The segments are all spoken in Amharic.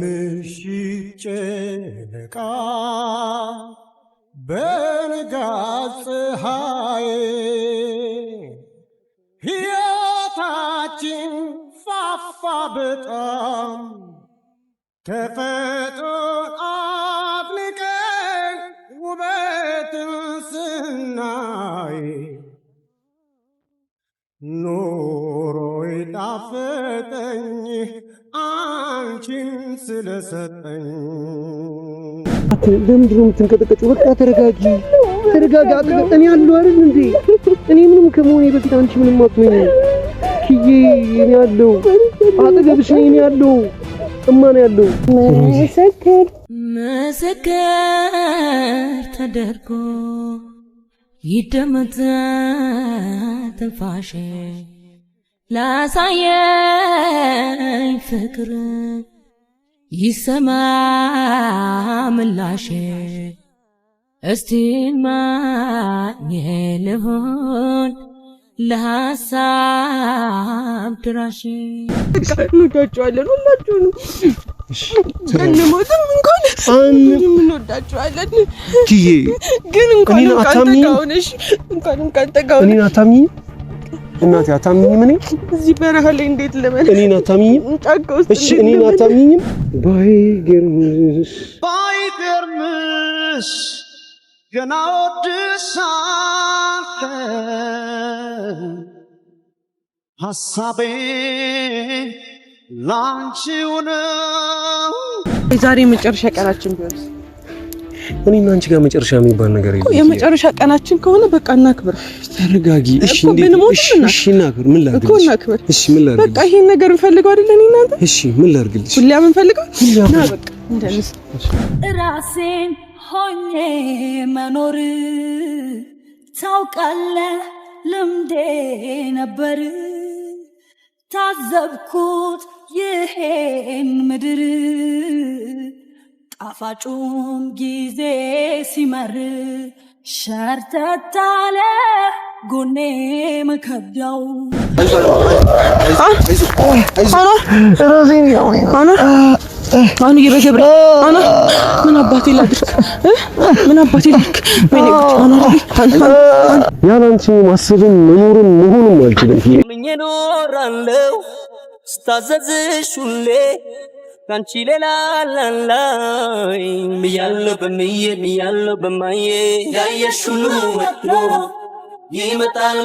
ምሽት ጨረቃ በንጋት ፀሐይ ሕይወታችን ፋፋ በጣም ተፈጥሮን አድንቀን ውበትን ስናይ ኑሮዬ ጣፈጠኝ አንቺን ስለሰጠኝ። ለምንድን ነው የምትንቀጠቀጪው? በቃ ተረጋጊ፣ ተረጋጋ። እኔ ያለው አይደል እንዴ? እኔ ምንም ከመሆኔ በፊት አንቺ ምንም አትሆኚ። ኪዬ እኔ ያለው አጠገብሽ ነኝ። እኔ ያለው እማ ነው ያለው። ምስክር ተደርጎ ይደመጥ ትንፋሽ ላሳየኝ ፍቅር ይሰማ ምላሽ እስቲ ማን ልሆን ለሐሳብ ድራሽ እንወዳቸዋለን ሁላችሁንም። እንሞትም እንኳን እንወዳቸዋለን። ኪዬ ግን እንኳን ተጋውነሽ እንኳን ተጋውነሽ እኔን አታምኚኝም? እናቴ አታምኚኝም? እኔ እዚህ በረሃ ላይ እንዴት ለምን እኔን አታምኚኝም? ጫካ ውስጥ እሺ እኔን አታምኚኝም? ባይገርምሽ ገና ወድሻለሁ ሐሳቤ ላንቺው ነው። የዛሬ መጨረሻ ቀናችን ቢሆንስ? እኔና አንቺ ጋር መጨረሻ የሚባል ነገር የለም። የመጨረሻ ቀናችን ከሆነ በቃ እናክብር። ተረጋጊ። እሺ እሺ እናክብር። ምን ላድርግ እኮ እናክብር። እሺ ምን ላድርግ? በቃ ይሄን ነገር እንፈልገው አይደል እኔ እናንተ? እሺ ምን ላድርግልሽ? ሁሌ እንፈልገው ና በቃ እንደንስ ራሴን ሆኜ መኖር ታውቃለህ ልምዴ ነበር ታዘብኩት ይሄን ምድር ጣፋጩም ጊዜ ሲመር ሸርተታለ ጎኔ መከብዳው አኑ ይበገብረ አና ምን አባቴ ላድርግ ያላንቺ ማሰብም መኖርም መሆንም አልችልም። ምን እኖራለሁ ስታዘዝሽ ሁሌ ካንቺ ሌላ ላላይ ምያለው ምያለው በማዬ ያየሽ ሁሉ ወጥቶ ይመጣል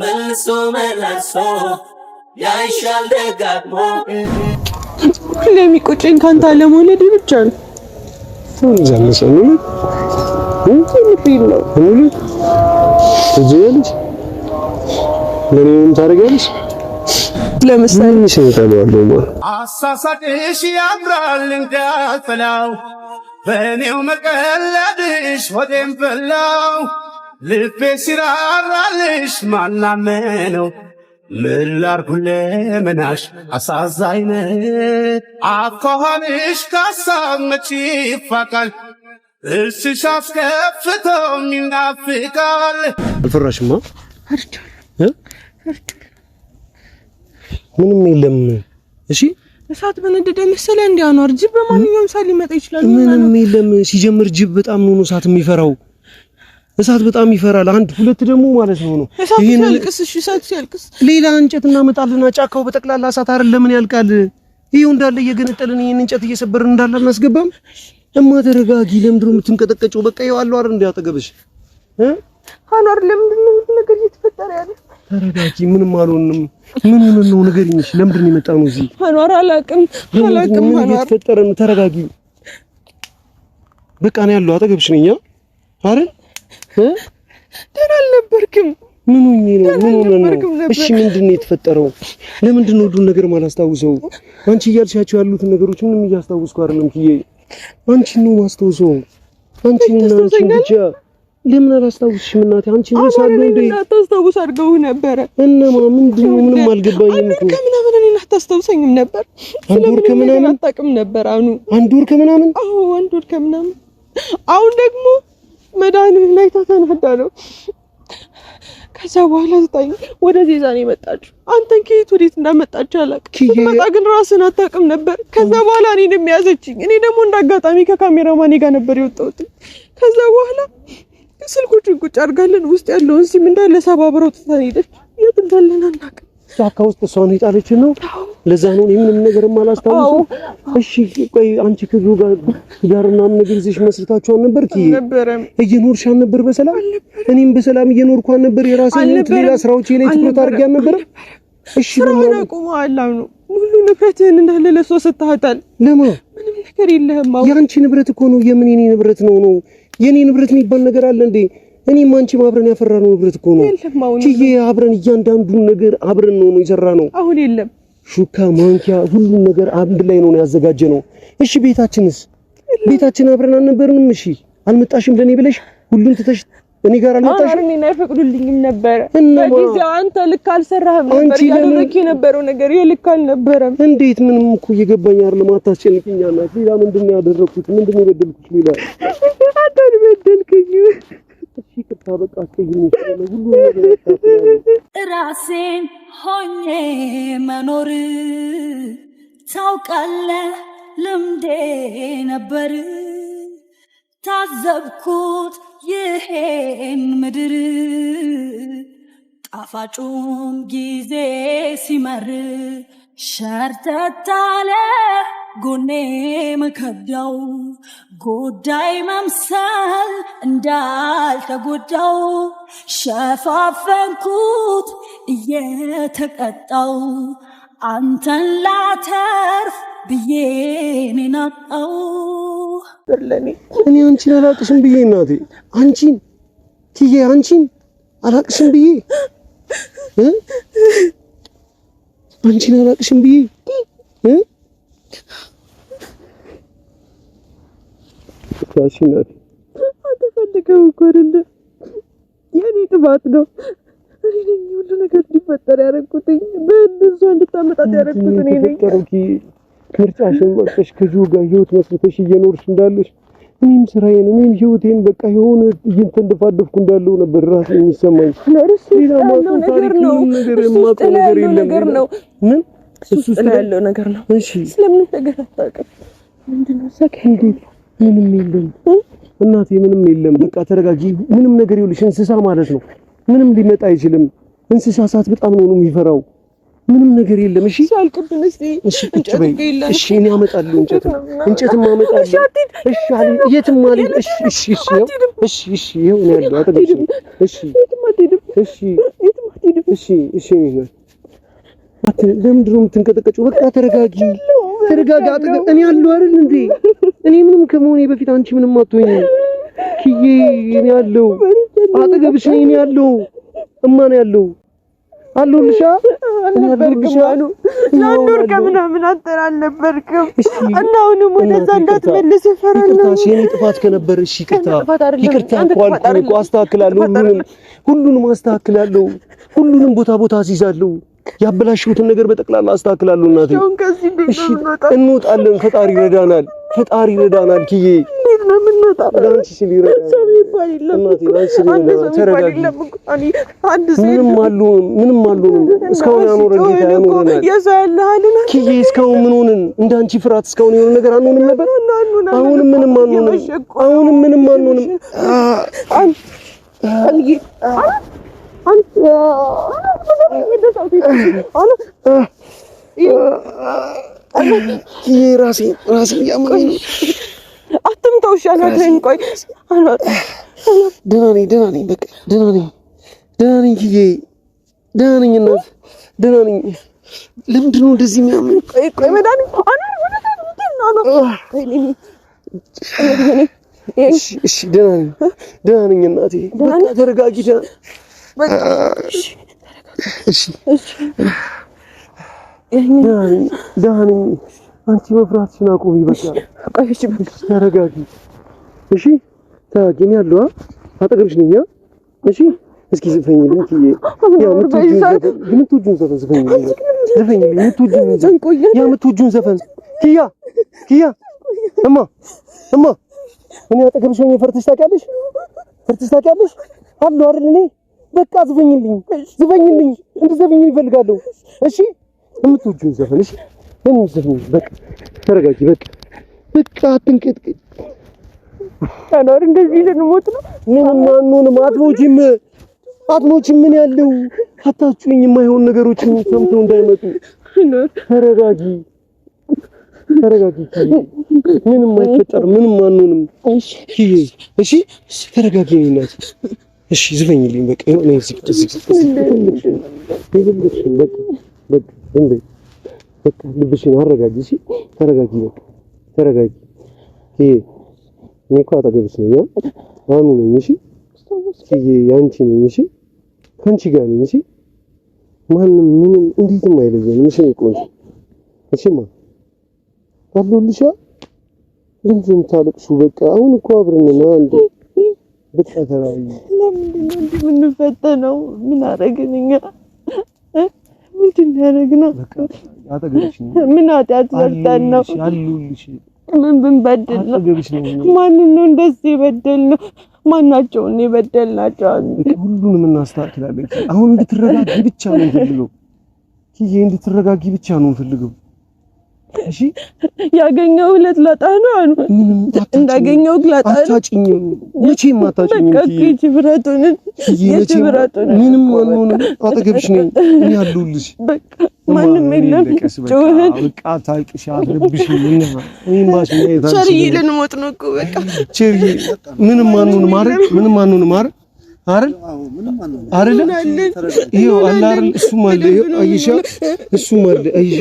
መልሶ መላሶ ያይሻል ደጋግሞ ለሚቆጨኝ ካንተ አለመውለድ ብቻ ነው። ዘመሰኝ ፊል ነው ሁሉ ትጅልሽ ለኔም ታረጋለሽ ለምሳሌ ይሰጣሉ አሳሳቅሽ ያምራል እንዳልፈላው በኔው መቀለድሽ ወዴም ፈላው ልቤ ሲራራልሽ ማናመነው ምን ላድርግ ለምናሽ አሳዛኝ ነህ አኳኋንሽ ካሳብ መች ይፋቃል እርስሽ አስከፍተው ይናፍቃል። አልፈራሽማ? ምንም የለም። እሺ እሳት በነደደ መሰለ እንዲያኖር ጅብ በማንኛውም ሰዓት ሊመጣ ይችላል። ምንም የለም። ሲጀምር ጅብ በጣም ነው እሳት የሚፈራው። እሳት በጣም ይፈራል። አንድ ሁለት ደግሞ ማለት ነው ይሄን እሳት ሲያልቅስ ሌላ እንጨት እናመጣልና ጫካው በጠቅላላ እሳት አይደል ለምን ያልቃል? ይሄው እንዳለ እየገነጠልን ይሄን እንጨት እየሰበርን እንዳለ እናስገባም። እማ ተረጋጊ። ለምንድን ነው የምትንቀጠቀጪው? በቃ ይኸው አለው አይደል እንዲያጠገብሽ አኗር ለምንድን ነው ነገር እየተፈጠረ ያለ? ተረጋጊ። ምንም አልሆንም። ምን ሆነን ነው ንገሪኝ። ለምንድን ነው የመጣነው እዚህ? አኗር አላቅም አኗር እየተፈጠረ ነው። ተረጋጊ። በቃ ነው ያለው አጠገብሽ ነኝ አይደል? ደህና አልነበርክም። ምን ሆኜ ነው? ምን ሆነን ነው? እሺ ምንድን ነው የተፈጠረው? ለምንድን ነው ሁሉን ነገር ማላስታውሰው? አንቺ እያልሻቸው ያሉትን ነገሮች ምንም እያስታውስኩ አይደለም ኪዬ። አንቺን ነው ማስታውሰው። አንቺን እና አንቺ ብቻ ለምን አላስታውስሽም? እናቴ አንቺ ነው ሳለው እንዴ አታስታውስ አድርገው ነበር። እነማ ምንድን ነው? ምንም አልገባኝም እኮ ከምናምን እኔን አታስታውሰኝም ነበር። አንድ ወር ከምናምን አታውቅም ነበር አኑ። አንድ ወር ከምናምን? አዎ አንድ ወር ከምናምን። አሁን ደግሞ መድኃኒት ላይ ተሰናዳ ነው ከዛ በኋላ ስታይ ወደዚህ ይዛኔ መጣችሁ። አንተን ከየት ወዴት እንዳመጣችሁ አላውቅም። ስትመጣ ግን ራስን አታውቅም ነበር። ከዛ በኋላ እኔንም ያዘችኝ። እኔ ደግሞ እንዳጋጣሚ ከካሜራማኔ ጋር ነበር የወጣሁት። ከዛ በኋላ ስልኮቹን ቁጭ አድርጋለን ውስጥ ያለውን ሲም እንዳለ ሰባብረው ትታን ሄደች። የት እንዳለን አናውቅም። ጫካ ውስጥ እሷን የጣለችን ነው። ለዛ ነው ምንም ነገር ማላስታውሰው። እሺ ቆይ አንቺ ከዙ ጋርና ነገር ይዘሽ መስርታችሁ ነበር ነበረም እየኖርሽ ነበር በሰላም? እኔም በሰላም እየኖርኩ ነበር። የራሴን ሌላ ስራዎች ላይ ትኩረት አድርጌ ነበር። እሺ ምን አቁመዋል ነው ሙሉ ንብረትህን እንዳለ ለሷ ሰጥተሃታል። ለማ ምንም ነገር የለህም። ያንቺ ንብረት እኮ ነው። የምን የኔ ንብረት ነው? የኔ ንብረት የሚባል ነገር አለ እንዴ? እኔም አንቺም አብረን ያፈራነው ንብረት እኮ ነው። ኪዬ አብረን እያንዳንዱን ነገር አብረን ነው የሰራነው። አሁን የለም ሹካ ማንኪያ ሁሉም ነገር አንድ ላይ ነው ያዘጋጀነው። እሺ ቤታችን አብረን አልነበርንም? እሺ አልመጣሽም ለኔ ብለሽ ሁሉን ትተሽ እኔ ጋር አልመጣሽም? እኔ አይፈቅዱልኝም ነበር። በጊዜው አንተ ልክ አልሰራህም ነበር። ያደረክ የነበረው ነገር ልክ አልነበረም። እንዴት? ምንም እኮ እየገባኝ አይደለም። አታስጨንቂኛና ሌላ ምንድነው ያደረኩት? ምንድነው የበደልኩት? ሌላ አንተን በደልከኝ። እሺ ቅጣ በቃ አትይኝ። ሁሉ ነገር ራሴን ሆኜ መኖር ታውቃለህ ልምዴ ነበር። ታዘብኩት ይሄን ምድር ጣፋጩን ጊዜ ሲመር ሸርተታለ ጎኔ መከዳው ጉዳይ መምሰል እንዳልተጎዳው ሸፋፈንኩት እየተቀጣው አንተን ላተርፍ ብዬ ነናጣው ለኔ እኔ አንቺን አላቅሽም ብዬ እናቴ አንቺን አላቅሽም ብዬ አንቺን አላቅሽም ብዬ ታሽናት አትፈልገው እኮ አይደለ? የኔ ጥፋት ነው። እኔ ነኝ ሁሉ ነገር እንዲፈጠር ያደረኩትኝ። በእንደዛ እንድታመጣት ያደረኩት እኔ ነኝ። ምርጫሽን ወጥተሽ ከጂው ጋር ህይወት መስርተሽ እየኖርሽ እንዳለሽ እኔም ስራዬን እኔም ህይወቴን በቃ የሆነ እየተንደፋደፍኩ እንዳለው ነበር ራሴ የሚሰማኝ። ሌላ ነገር ነው ነገር ነው። ምን እሱ ያለው ነገር ነው። እሺ ስለምን ነገር አታውቅም? ምንድነው ሰከንድ? ምንም የለም እናቴ፣ ምንም የለም። በቃ ተረጋጊ። ምንም ነገር ይኸውልሽ፣ እንስሳ ማለት ነው። ምንም ሊመጣ አይችልም። እንስሳ ሰዓት በጣም ነው የሚፈራው። ምንም ነገር የለም። እሺ ሳልቅብን እስቲ እንጨት በይ። እሺ እኔ አመጣለሁ እንጨትም አመጣለሁ። እሺ አለ የትም ማለት እሺ ይኸው ነው ያለው አጠገብሽ። እሺ የትም አትሄድም። እሺ ለምንድን ነው የምትንቀጠቀጪው? በቃ ተረጋጊ። አጠገብ እኔ አለሁ አይደል እንዴ? እኔ ምንም ከመሆኔ በፊት አንቺ ምንም አትሆኚ። ኪዬ እኔ አለሁ አጠገብሽ ነኝ። እኔ አለሁ እማ ነው ያለው አለሁልሻ። ለአንድ ከምናምን አንተን አልነበርክም እና አሁንም ወደዛ እንዳትመልስ እፈራለሁ። የኔ ጥፋት ከነበር እሺ ይቅርታ እኮ አስተካክላለሁ። ሁሉንም አስተካክላለሁ። ሁሉንም ቦታ አስይዛለሁ። ያበላሽሁትን ነገር በጠቅላላ አስተካክላለሁ። እናቴ እሺ እንወጣለን። ፈጣሪ ይረዳናል። ኪዬ እንዴት ነው የምንወጣው? አንቺ ሲል ይረዳናል። ሰው ይባል የለም እናቴ አንቺ ሲል ተረጋጊ። ምንም አልሆንም። እስካሁን ያኖረን ጌታ ያኖረናል። ያዛልሃልና ኪዬ እስካሁን ምን ሆነን? እንዳንቺ ፍርሃት እስካሁን የሆነ ነገር አንሆንም ነበር። አሁንም ምንም አንሆንም። ራሴ ያመመኝ ነው። አትምታው። እሺ አናግረኝ። ቆይ ደህና ነኝ። በቃ ደህና ነኝ ኪዬ፣ ደህና ነኝ እናት፣ ደህና ነኝ። ለምንድን ነው እንደዚህ የሚያመኝ? ቆይ መድኃኒት እሺ ደህና ነኝ እናቴ። በቃ ተረጋጊ። ደህና ነኝ። አንቺ መፍራትሽን አቁሚ። በቃ ተረጋጊ። እሺ ተረጋጊ። እኔ አለሁ አጠገብሽ ነኝ። እሺ እስኪ ዝፈኝልኝ ኪዬ። የምትወጂውን ዘፈን ዝፈኝልኝ። የምትወጂውን ዘፈን ኪያ። እማ እኔ አጠገብሽ ሆኜ ፈርተሽ ታውቂያለሽ? አለሁ አይደል? እኔ በቃ ዝፈኝልኝ እንድዘፍኝ ይፈልጋለሁ። እሺ የምትወጂውን ዘፈን እሺ ምን ዘፈን በቃ ተረጋጊ። በቃ አትንቀጥቅጥ። ታናር እንደዚህ ልንሞት ነው። ምንም አንሆንም። አትሞችም ምን ያለው አታጩኝ። የማይሆን ነገሮችን ሰምተው እንዳይመጡ ተረጋጊ። ምንም አይፈጠርም። ምንም አንሆንም። እሺ ተረጋጊ። እናት እሺ ዝፈኝልኝ በቃ የሆነ በቃ ልብሽን አረጋጊ። እሺ ተረጋጊ። እኔ እኮ አጠገብሽ ነኝ። አሁን ነኝ። እሺ ያንቺ ነኝ። እሺ ከአንቺ ጋር ነኝ። እሺ ማንም ምንም እንዴትም አይለየንም። እሺ ቆንጆ እሺማ አለሁልሽ። ለምንድን ታለቅሱ? በቃ አሁን እኮ አብረን ነን። አንዴ በቃ ተራይ ለምንድን ነው የምንፈተነው? ምን አደረግን እኛ? ምንድን ያደረግነው? በቃ አጠገብሽ ነኝ። ምን ኃጢአት ሰርተን ነው? አለሁልሽ። ምን ብንበድል ነው? ማንን ነው እንደዚህ የበደልነው? ማናቸውን የበደልናቸው? ሁሉንም እናስተካክላለን። አሁን እንድትረጋጊ ብቻ ነው የምፈልገው። እንድትረጋጊ ብቻ ነው የምፈልገው። እሺ ያገኘው ዕለት ላጣህ ነው አሉ። እንዳገኘው ላጣህ አታጭኝም፣ መቼም አታጭኝም። ምንም ማንሆን አጠገብሽ ነኝ እኔ ያለሁልሽ። በቃ ማንም የለም። ጮህን በቃ ታልቅሽ አድርብሽ ምን እኔም ባሽ ነው ይታል ቸርዬ ልንሞት ነው እኮ በቃ ቸርዬ ምንም ማንሆን ማረግ ምንም ማንሆን ማረግ አይደል አይደል ይሄው አለ አይደል እሱም አለ አይሻ እሱም አለ አይሻ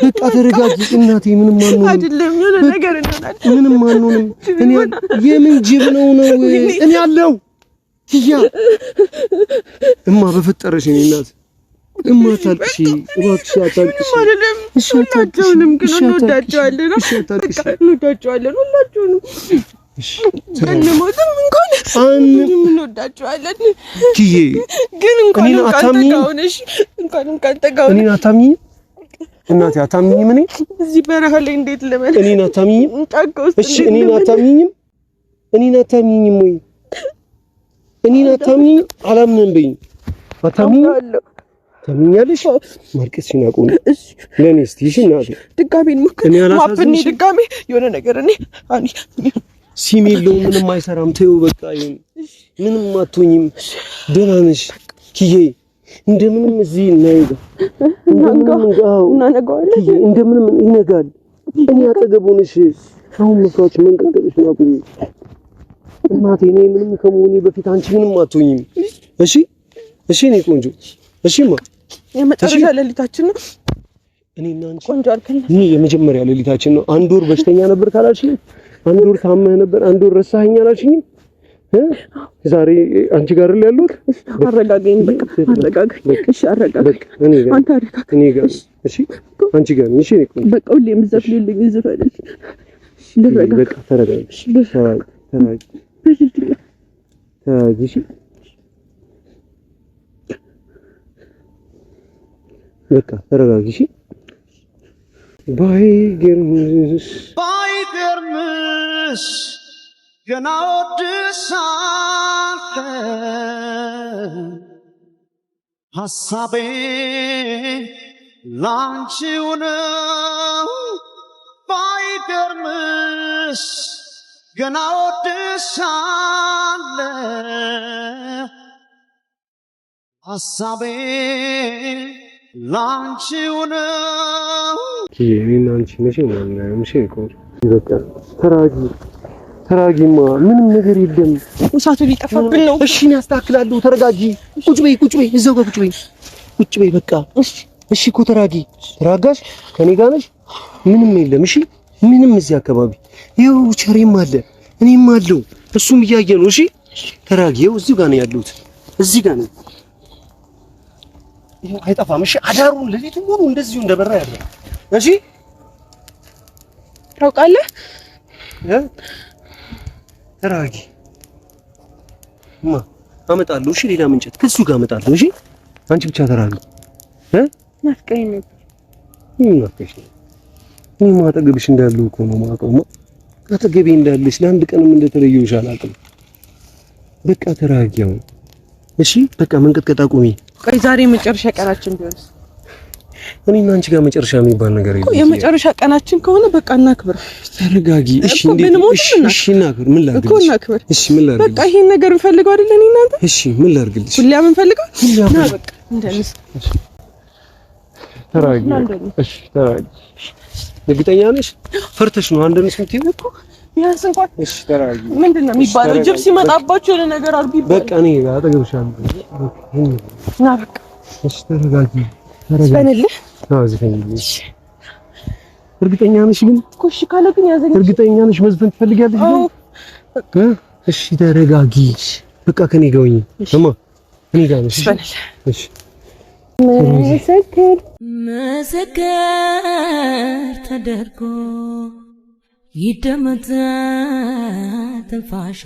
በቃ ተረጋጊ እናቴ ምንም ማንሆን አይደለም የሆነ ነገር እንሆናለን ምንም ማንሆንም እኔ የምን ጅብ ነው እኔ ያለው ትያ እማ በፈጠረሽ እኔ እናት እማ ታልቅሽ እባክሽ አታልቅሽ አይደለም ሁላችሁንም ግን እንወዳቸዋለን በቃ እንወዳቸዋለን ሁላችሁንም እንሞትም እንኳን እንወዳቸዋለን ኪዬ ግን እንኳን ተጋውነሽ እኔን አታምኚኝ እናቴ አታምኚኝም እኔ እዚህ በረሃ ላይ እንዴት ልመን እኔን አታምኚኝም ጫካ ውስጥ እሺ እኔን አታምኚኝም ወይ እኔን አታምኚኝ አላምንም በይኝ አታምኚኝ ታምኛለሽ ማርቀስሽን አቁም ለኔ እስቲ እሺ እናቴ ድጋሜን ማፍኔ ድጋሜ የሆነ ነገር እኔ ሲሜሎ ምንም አይሰራም ተይው በቃ ይሄን ምንም አትሆኝም ደህና ነሽ ኪዬ እንደምንም እዚህ እናይጋ እናነጋዋለን እንደምንም ይነጋል እኔ አጠገብ ሆነሽ አሁን መስዋዕት መንቀጥቀጥሽ ነው አቁሚ እናቴ እኔ ምንም ከመሆኔ በፊት አንቺ ምንም አትሆኝም እሺ እኔ ቆንጆ እሺማ የመጨረሻ ሌሊታችን ነው እኔና አንቺ ቆንጆ አልከኝ እኔ የመጀመሪያ ሌሊታችን ነው አንድ ወር በሽተኛ ነበር ካላልሽኝ አንድ ወር ታመህ ነበር አንድ ወር ረሳኸኝ አላልሽኝም ዛሬ አንቺ ጋር አይደል ያሉት አረጋጋኝ በቃ አረጋጋኝ እሺ አረጋጋኝ አንተ አረጋጋኝ እኔ ጋር እሺ አንቺ ጋር እሺ በቃ ሁሌም ዘፍልልኝ ዝፈልልኝ እሺ ልረጋ በቃ ተረጋጊ እሺ በቃ ተረጋጊ እሺ ባይገርምሽ ገና ወድሻለሁ ሐሳቤ ላንቺው ነው ባይገርምሽ ገና ወድሻለሁ ሐሳቤ ላንቺው ነው ይሄን አንቺ ነሽ ማንንም ሸንኮ በቃ ተራጊማ ምንም ነገር የለም እሳቱ ሊጠፋብን ነው እሺ እኔ አስተካክላለሁ ተረጋጊ ቁጭ በይ እዛው ጋር ቁጭ በይ በቃ እሺ እኮ ተራጋሽ ከኔ ጋር ነሽ ምንም የለም እሺ ምንም እዚህ አካባቢ ይኸው ቸሬም አለ እኔም አለው እሱም እያየ ነው እሺ ተራጊው እዚህ ጋር ነው ያሉት እዚህ ጋር ነው ይሄ አይጠፋም እሺ አዳሩን ለሊቱን ሙሉ እንደዚሁ እንደበራ ያለ እሺ ታውቃለህ ተራጊ አመጣለሁ እሺ ሌላ ምንጨት ከሱ ጋር አመጣለሁ እሺ አንቺ ብቻ ተራጊ ናፍቀኝ ነው ናፍቀሽ እኔ ማጠገብሽ እንዳለው እኮ ነው ማውቀው አጠገቤ እንዳለሽ ለአንድ ቀንም እንደተለየሁሽ አላውቅም በቃ ተራጊው እሺ በቃ መንቀጥቀጥ አቁሚ። ቆይ ዛሬ መጨረሻ ቀናችን ቢሆንስ? እኔና አንቺ ጋር መጨረሻ የሚባል ነገር የለም። የመጨረሻ ቀናችን ከሆነ በቃ እናክብር። ተረጋጊ። እሺ እንዴት? እሺ እናክብር። ምን ላድርግ? እሺ ምን ላድርግ? በቃ ይሄን ነገር እንፈልገው አይደል እኔ እናንተ? እሺ ምን ላድርግልሽ? ሁሌ የምንፈልገው ና በቃ እንደንስ። ተረጋጊ። እሺ ተረጋጊ። እርግጠኛ ነሽ? ፈርተሽ ነው አንደንስ የምትይው እኮ ቢያንስ እንኳን። እሺ ተረጋጊ። ምንድነው የሚባለው? ጅብ ሲመጣባቸው የሆነ ነገር አድርጉ ይባላል። በቃ እኔ አጠገብሻለሁ። ና በቃ እሺ ተረጋጊ። ስፈንልህ አዝፈንልሽ። እርግጠኛ ነሽ ግን? ኮሽ ካለ ግን ያዘኝ። እርግጠኛ ነሽ መዝፈን ትፈልጊያለሽ ግን? እሺ ተረጋጊ። በቃ ከኔ ጋር ሁኚ። እማ እኔ ጋር ነሽ። እሺ ምስክር ተደርጎ ይደመጥ ትንፋሼ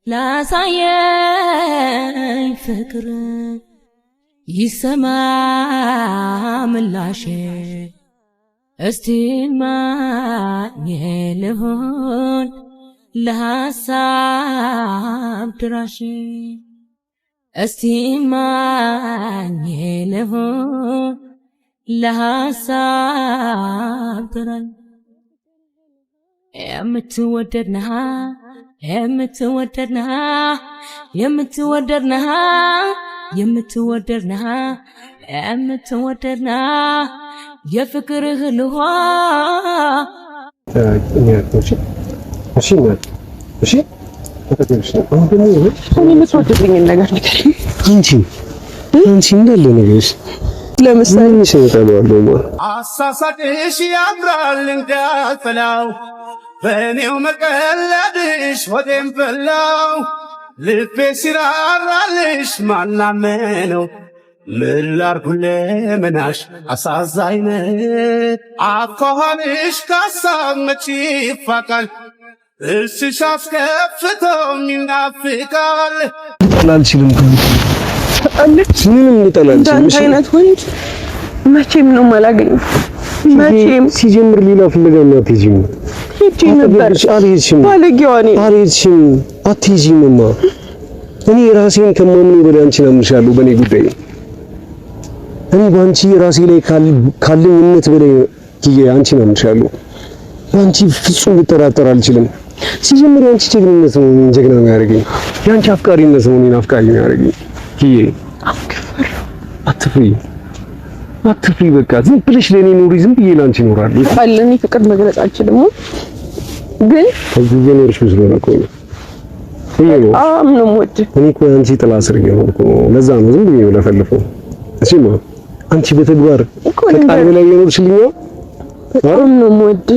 ላሳየኝ ፍቅር ይሰማ ምላሼ እስቲ ማን ልሆን ለሐሳብ ድራሽ እስቲ ማን ልሆን ለሐሳብ ድራሽ የምትወደድ ነህ የምትወደድ ነህ የምትወደድ ነህ የምትወደድ ነህ የምትወደድ ነህ የፍቅርህ ልሆ እሺ እሺ የምትወደድልኝ ነገር ንገረኝ። አንቺ እንዳለ ነገርሽ ለምሳሌ ይሰጣለሁ። አሳሳቅሽ ያምራል እንዳልፈላው በእኔው መቀለድሽ ሆዴን በላው ልቤ ሲራራልሽ ማናመነው ምን ላድርግ ለምናሽ አሳዛኝ ነህ አኳኋንሽ ከሀሳብ መች ይፋቃል እርስሽ አስከፍቶም ይናፍቃል አልችልም ምንም ልጠላልሽ እንዳንተ አይነት ወንድ መቼም ነው የማላገኘው መቼም ሲጀምር ሌላ ፍለጋ ነው አትሄጂም ሄጄ ነበር ባለጌዋ ነኝ አልሄድሽም አትሄጂምማ እኔ ራሴን ከማምነው በላይ አንቺን አምንሻለሁ በእኔ ጉዳይ እኔ በአንቺ ራሴ ላይ ካለኝ እምነት በላይ አንቺን አምንሻለሁ በአንቺ ፍጹም ልጠራጠር አልችልም ሲጀምር አንቺ ጀግንነት ነው ጀግና የሚያደርገኝ ያንቺ አፍቃሪነት ነው እኔን አፍቃሪ የሚያደርገኝ አትፍሪ በቃ ዝም ብለሽ ለኔ ኑሪ ዝም ብዬ ላንቺ እኖራለሁ አለኝ ፍቅር መግለጽ አልችልም ግን ከዚህ የኖርሽ ስለሆነ እኮ ነው ምንም ወድ እኔ እኮ አንቺ ጥላ ስር እየሆንኩ ነው ለዛ ነው ዝም ብዬ ለፈልፈው እሺማ አንቺ በተግባር ከቃል በላይ የኖርሽልኝ በጣም ነው ወድ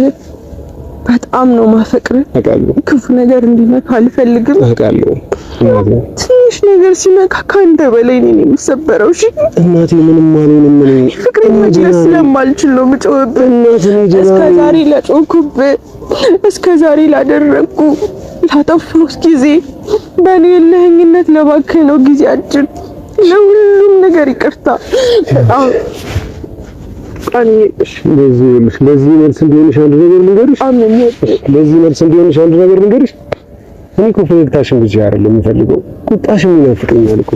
በጣም ነው ማፈቅር አውቃለሁ ክፉ ነገር እንዲነካ አልፈልግም አውቃለሁ እናቴ ትንሽ ነገር ሲነካ ካንተ በላይ ነኝ የምሰበረው እሺ እናቴ ምንም አልሆንም እኔ ፍቅሬን መግለጽ ስለማልችል ነው የምጮህብህ እናቴ እስከዛሬ ለጮህኩብህ እስከዛሬ ላደረግኩ ላጠፋሁት ጊዜ በእኔ የለህኝነት ለባከነው ጊዜያችን ለሁሉም ነገር ይቅርታ በጣም ለዚህ መልስ እንዲሆንሽ አንድ ነገር ልንገርሽ ለዚህ መልስ እንዲሆንሽ አንድ ነገር ልንገርሽ እኔ እኮ ፈገግታሽን ብቻ አይደለም የምፈልገው ቁጣሽን ይናፍቀኛል እኮ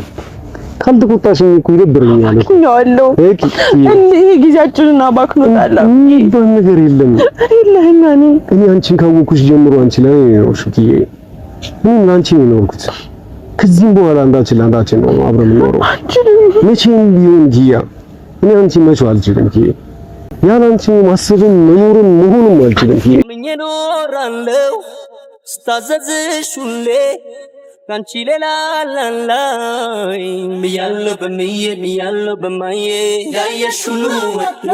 ካልተቆጣሽኝ እኮ ይደብረኛል እኮ ያለው ይሄ ጊዜያችንን አባክኖታል የሚባል ነገር የለም አይደለህና እኔ አንቺን ካወኩሽ ጀምሮ አንቺ ላይ ነው ሽኪዬ እኔ ላንቺ ነው የኖርኩት ከዚህም በኋላ አንዳችን ነው አብረን የምንኖረው መቼም ቢሆን ጊያ እኔ አንቺ መቼም አልችልም ጊያ ያላንቺ ማሰብም መኖርም መሆንም አልችልም ጊያ ምን እኖራለሁ ስታዘዝሽ ሁሌ ካንቺ ሌላ ላላይ ብያለሁ ብያለሁ በማዬ ያየሽ ሁሉ ወጥቶ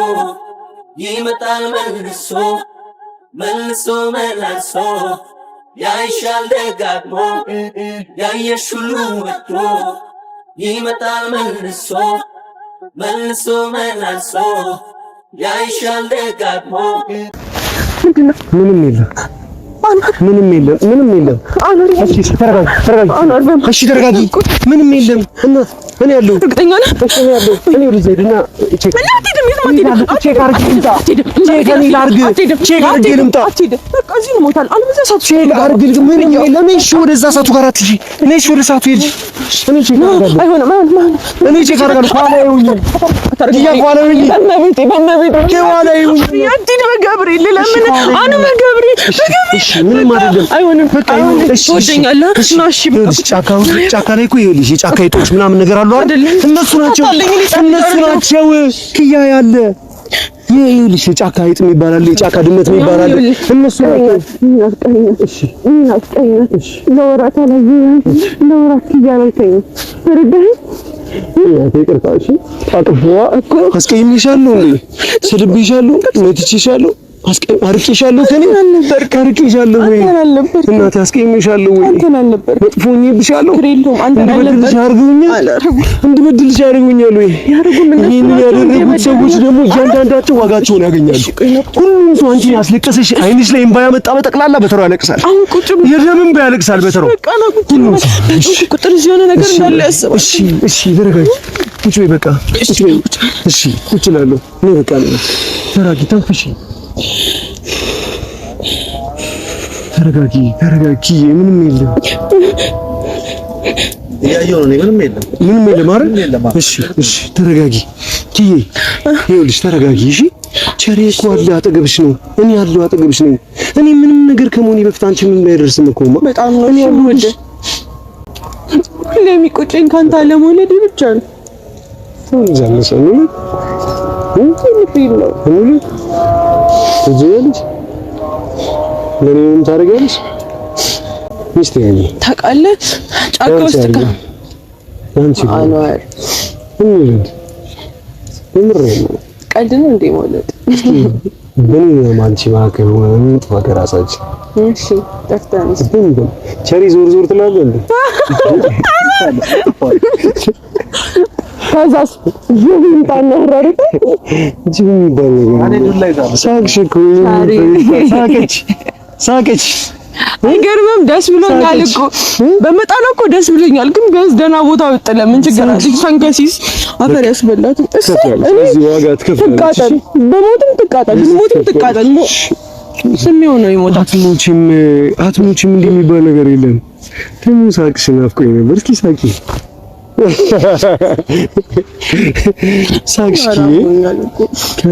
ይመጣል መልሶ መላልሶ ያይሻል ደጋግሞ ያየሽ ሁሉ ወጥቶ ይመጣል መልሶ መላልሶ ያይሻል ደጋግሞ ምንም የለም እሺ ተረጋጊ ምንም የለም እናት እኔ ያለው እርግጠኛ ነህ እኔ ያለው እኔ ወደዛ ሄድና የት ማትሄድ? ቼክ አድርጌ ልምጣ። ቼክ እኔ ላድርግ። ቼክ አድርጌ ልምጣ። በቃ እዚህ ነው ሞታል። አልበዛ ሰዓቱ ቼክ አድርጌ ምን ለምን? እሺ ወደዛ ሰዓቱ ጋር አትሂጂ። እኔ እሺ ወደ ሰዓቱ ሂጂ። እኔ ቼክ አደርጋለሁ። አይሆንም። እኔ ቼክ አደርጋለሁ። ኋላ ይሁን ኋላ ይሁን በእናትህ ኋላ ይሁን ያንቺን በገብርኤል ለምን አነ በገብርኤል እሺ ምንም አይደለም። አይሆንም። በቃ ይሁን። እሺ ወደኛለህ እና እሺ በቃ ጫካ ላይ እኮ ይኸውልሽ የጫካ አይጦች ምናምን ነገር አሉ አይደል? እነሱ ናቸው ክያ ያለ ይኸውልሽ የጫካ አይጥ የሚባል አለ፣ የጫካ ድመት የሚባል አለ። እነሱ ናቸው። እሺ እሺ ለወራት አላየሁም። ለወራት ክያ ላይ ተይኝ ተረዳኸኝ? ይቅርታ እሺ አጥፎዋ እኮ አስቀይሜሻለሁ እንዴ? ስድብሻለሁ፣ መትቼሻለሁ፣ አርቄሻለሁ ከኔ አርቄሻለሁ ወይ እናቴ? አስቀይሜሻለሁ ወይ? መጥፎ ሆኜብሻለሁ? እንድበድልሽ አድርገውኛል ወይ? ይህን ያደረጉት ሰዎች ደግሞ እያንዳንዳቸው ዋጋቸውን ያገኛሉ። ሁሉም ሰው አንቺን ያስለቀሰሽ ዓይንሽ ላይ እንባ ያመጣ በጠቅላላ በተራው ያለቅሳል። የደም እንባ ያለቅሳል በተራው። ቁጥር የሆነ ነገር እንዳለ ያስባል። እሺ ተረጋጊ፣ ቁጭ በይ በቃ ቁጭ በይ። እሺ ቁጭ እላለሁ እኔ በቃ ተረጋጊ፣ ተንፍሺ፣ ተረጋጊ። ምንም የለም እያየሁ ነው። ምንም የለም አይደል? እሺ ተረጋጊ ኪዬ፣ ይኸውልሽ ተረጋጊ። እሺ ቸሬ እኮ አለ አጠገብሽ ነው። እኔ ያለው አጠገብሽ ነኝ። እኔ ምንም ነገር ከመሆኔ በፊት አንቺ ምን አይደርስም እኮ በጣም ነው እኔ ወደ ለሚቆጨኝ ካንተ አለመውለድ ብቻ ነው። ዛለሰኝ ለኔም ታረጋለሽ ሚስቴ ያኔ ታውቃለህ፣ ጫካ ውስጥ አንቺ አንዋር ቀልድ ነው እንዴ መውለድ? በኔ ማንቺ ማከም ምን ተፈቀራ ሳች እሺ ጠፍታንስ ቸሪ ዞር ትላለህ እንዴ? ከዛስ ጅብን ታነራሪ ጅብን ይባላል። ሳቀች። አይገርምም? ደስ ብሎኛል እኮ በመጣና እኮ ደስ ብሎኛል። ግን ቢያንስ ደህና ቦታ ወጥለ ምን ችግር አለ? ፈንከሲስ አፈር ያስበላት እዚህ ዋጋ ትከፍላለች። በሞትም ትቃጠል ስሜው ነው ይሞታ። አትሞችም እንዲህ የሚባል ነገር የለም። ደግሞ ሳቅሽ ናፍቆኝ ነበር። እስኪ ሳቂ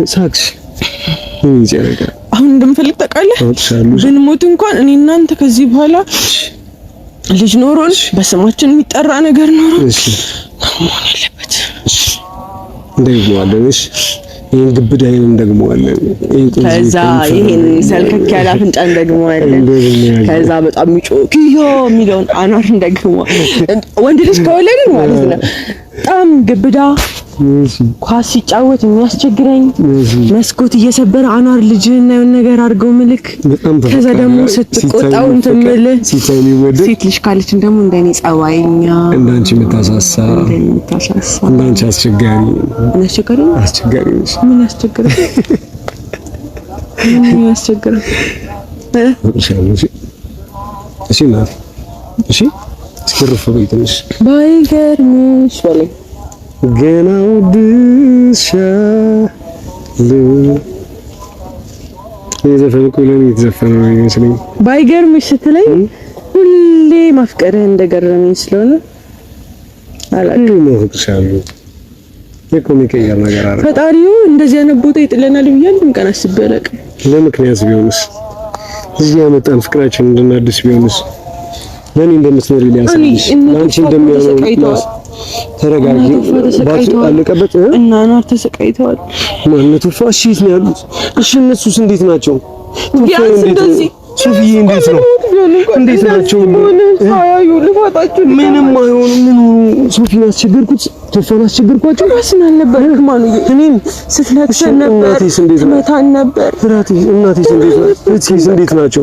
ሳቅሽ አሁን እንደምፈልግ ታውቃለህ። ብንሞት እንኳን እኔ እናንተ ከዚህ በኋላ ልጅ ኖሮን በስማችን የሚጠራ ነገር ኖሮ መሆን አለበት። እንደግመዋለን። ይሄን ግብዳ ይሄን እንደግመዋለን። ከዛ ይሄን ሰልከክ ያለ አፍንጫ እንደግመዋለን። ከዛ በጣም የሚጮህ የሚለውን አኗር እንደግመዋለን። ወንድ ልጅ ከወለድን ማለት ነው በጣም ግብዳ ኳስ ሲጫወት የሚያስቸግረኝ መስኮት እየሰበረ አኗር ልጅህና የሆነ ነገር አድርገው ምልክ። ከዛ ደግሞ ስትቆጣው እንትን ምልህ ሴት ልጅ ካለችን ደግሞ እንደኔ ጸባይኛ እንዳንቺ የምታሳሳ እንዳንቺ አስቸጋሪ ምን ያስቸግራል? እሺ እናቴ እሺ ትክርፍ በይ ትንሽ ባይገርምሽ በለኝ ገና ውድሻለሁ። የዘፈን እኮ ለእኔ የተዘፈነ ነው የሚመስለኝ። ባይገርምሽ ስትለኝ ሁሌ ማፍቀርህ እንደገረመኝ ስለሆነ አላውቅም። እወቅሻለሁ እኮ የሚቀየር ነገር አለ። ፈጣሪው እንደዚህ አይነት ቦታ ይጥለናል ብዬ አንድም ቀን አስቤ አላውቅም። ለምክንያት ቢሆንስ እዚህ ያመጣን ፍቅራችን እንድናድስ ቢሆንስ ለኔ እንደምትኖሪ ሊያሳይሽ ላንቺ እንደሚያኖር ተረጋጊ። ባቱ አለቀበት እና ነው ተሰቃይተዋል። ማንነቱ ፋሺት ነው ያሉት። እሺ እነሱስ እንዴት ናቸው? ቢያንስ እንደዚህ ሶፊዬ እንዴት ነው? እንዴት ናቸው? ምንም አይሆንም። ምን ሶፊን አስቸገርኩት? ቶፋን አስቸገርኳቸው? ራስን አልነበረ ማኑ እኔም ስትለክሰን ነበር፣ መታን ነበር። እናቴስ እንዴት ነው? እቺስ እንዴት ናቸው?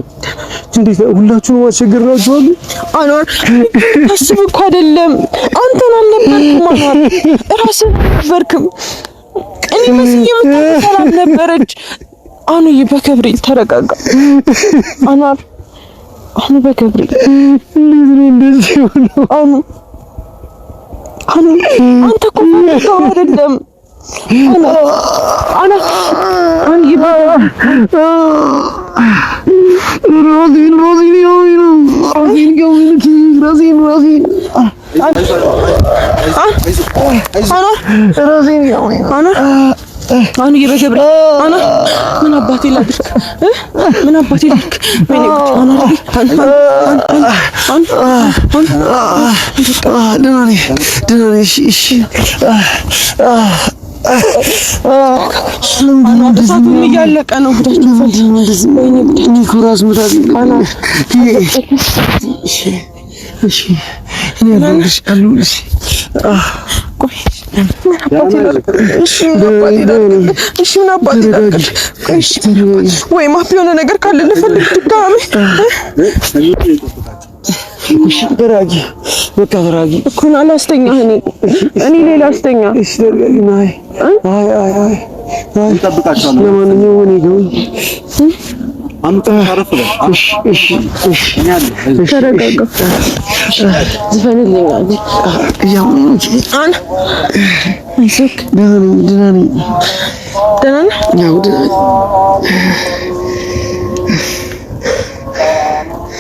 እንዴት ነው? ሁላችሁም አስቸገርናችኋል? አኗር ታስብ እኮ አይደለም አንተን አልነበርኩም። አኗር ራስን አልነበርክም። እኔ መስዬ የምትሰራ ነበረች። አኑ በገብርኤል ተረጋጋ። አኗር አኑ በገብርኤል እንደዚህ ሆኖ አኑ አንተ እኮ አይደለም ምን አባቴ ላድርግ? ምን አባቴ ላድርግ? እሳቱም እያለቀ ነው። ወይ ማፕ የሆነ ነገር ካለ ልፈልግ ድጋሜ። እሺ ተረጋጊ፣ በቃ ተረጋጊ እኮ ነው። አላስተኛህ እኔ ሌላ አስተኛ። እሺ ተረጋጊ። አይ እንጠብቃቸዋለን። ለማንኛውም እኔ ግን ተረጋጋ። ዝፈንልኝ አንቺ። ደህና ነኝ።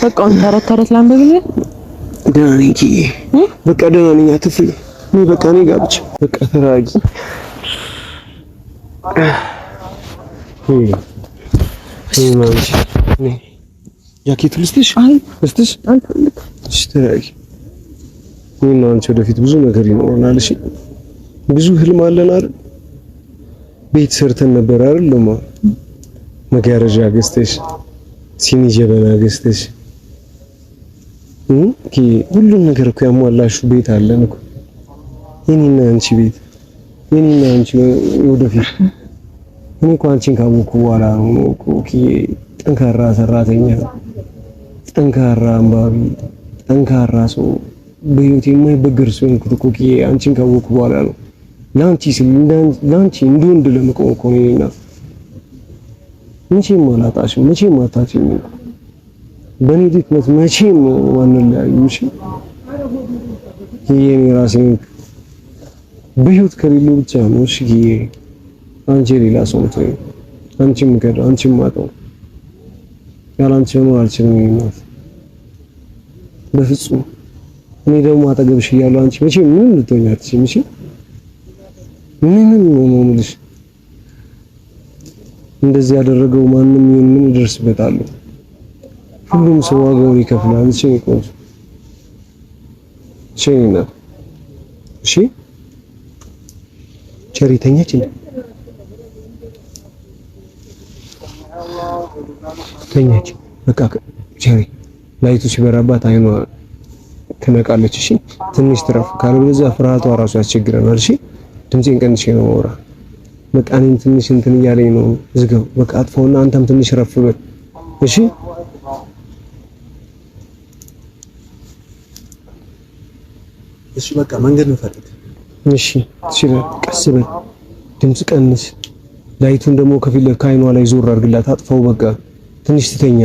በቃ ተረት ላንብብልህ። ደህና ነኝ ኪዬ፣ በቃ ደህና ነኝ። አትፍሪ። በቃ እኔ ጋር ብቻ በቃ ተረጋጊ። ጃኬት ልስጥሽ? አይ ልስጥሽ? አልፈልግም። እሺ ተረጋጊ። እኔና አንቺ ወደፊት ብዙ ነገር ይኖረናል። እሺ ብዙ ህልም አለን አይደል? ቤት ሰርተን ነበር አይደል? ለማ መጋረጃ ገዝተሽ ሲኒ ጀበና ገዝተሽ ሁሉም ነገር እኮ ያሟላሽው ቤት አለን እኮ። የኔና አንቺ ቤት፣ የኔና አንቺ ወደፊት። እኔ እኮ አንቺን ካወኩ በኋላ ነው እኮ ጠንካራ ሰራተኛ፣ ጠንካራ አንባቢ፣ ጠንካራ ሰው፣ በህይወት የማይበገር ሰው እንኩት እኮ አንቺን ካወኩ በኋላ ነው። ላንቺ እንደወንድ ለመቆም እኮ ነውና መቼም አላጣሽም፣ መቼም አታጪኝ። በእኔ ድክመት መቼም አንለያይም። እሺ የኔ ራሴን በህይወት ከሌለው ብቻ ነው። እሺ አንቺ ሌላ ሰው ነው። አንቺም ገዳ አንቺም ማጣው ያላንቺ ነው አልችልም ማለት በፍጹም። እኔ ደግሞ አጠገብሽ እያለሁ አንቺ መቼም ምንም ልትሆኚ አትችይም። እሺ ምንም ነው የምልሽ። እንደዚህ ያደረገው ማንም ይሁን ምን ይደርስበታለሁ። ሁሉም ሰው ዋጋውን ይከፍላል። እሺ ቆንጆ ሸኝና እሺ ቸሪተኛች ተኛች። በቃ ቸሪ ላይቱ ሲበራባት አይኗ ትነቃለች። እሺ ትንሽ ትረፍ፣ ካለበለዚያ ፍርሃቷ ራሱ ያስቸግረናል። እሺ ድምጼን ቀንሼ ነው የማወራ። በቃ እኔም ትንሽ እንትን እያለኝ ነው። ዝጋው በቃ አጥፋውና አንተም ትንሽ ረፍ በል እሺ። እሺ በቃ መንገድ እንፈልግ። እሺ ትችላለህ። ቀስ በል ድምጽ ቀንስ። ላይቱን ደግሞ ከፊት ከአይኗ ላይ ዞር አድርግላት። አጥፋው በቃ ትንሽ ትተኛ።